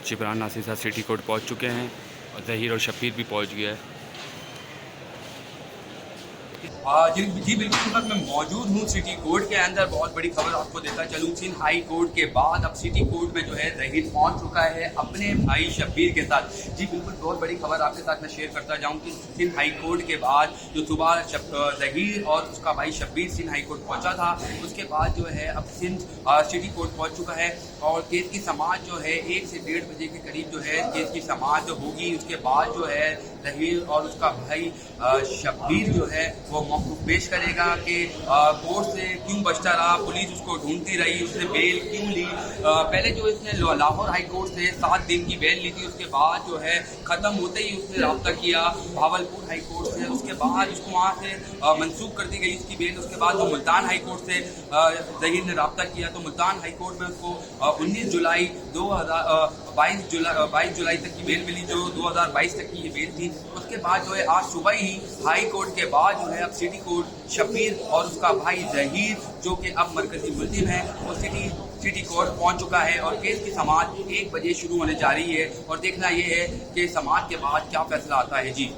शिबरान नासिर साहब city court पहुंच चुके हैं और ज़हीर और शब्बीर भी पहुंच गया है। जी जी बिल्कुल, इस वक्त मैं मौजूद हूँ सिटी कोर्ट के अंदर। बहुत बड़ी खबर आपको देता चलूँ, सिंध हाई कोर्ट के बाद अब सिटी कोर्ट में जो है ज़हीर पहुँच चुका है अपने भाई शब्बीर के साथ। जी बिल्कुल, बहुत बड़ी खबर आपके साथ मैं शेयर करता जाऊँ कि सिंध हाई कोर्ट के बाद जो सुबह ज़हीर और उसका भाई शब्बीर सिंध हाई कोर्ट पहुँचा था, उसके बाद जो है अब सिंध सिटी कोर्ट पहुँच चुका है और केस की समाअत जो है 1 से 1:30 बजे के करीब जो है केस की समाअत होगी। उसके बाद जो है ज़हीर और उसका भाई शब्बीर जो है वो मौक़िफ़ पेश करेगा कि कोर्ट से क्यों बचता रहा, पुलिस उसको ढूंढती रही, उसने बेल क्यों ली। पहले जो इसने लाहौर हाई कोर्ट से 7 दिन की बेल ली थी, उसके बाद जो है ख़त्म होते ही उसने रब्ता किया भावलपुर हाई कोर्ट से, उसके बाद उसको वहाँ से मनसूख कर दी गई उसकी बेल। उसके बाद वो मुल्तान हाई कोर्ट से ज़हीर ने रब्ता किया, तो मुल्तान हाई कोर्ट में उसको 19 जुलाई 22 जुलाई तक की बेल मिली, जो 2022 तक की ये बेल थी। उसके बाद जो है आज सुबह ही हाई कोर्ट के बाद जो है अब सिटी कोर्ट शब्बीर और उसका भाई ज़हीर, जो कि अब मरकजी मुल्ज़िम है, वो सिटी कोर्ट पहुंच चुका है और केस की समाअत 1 बजे शुरू होने जा रही है और देखना ये है कि समाअत के बाद क्या फैसला आता है। जी।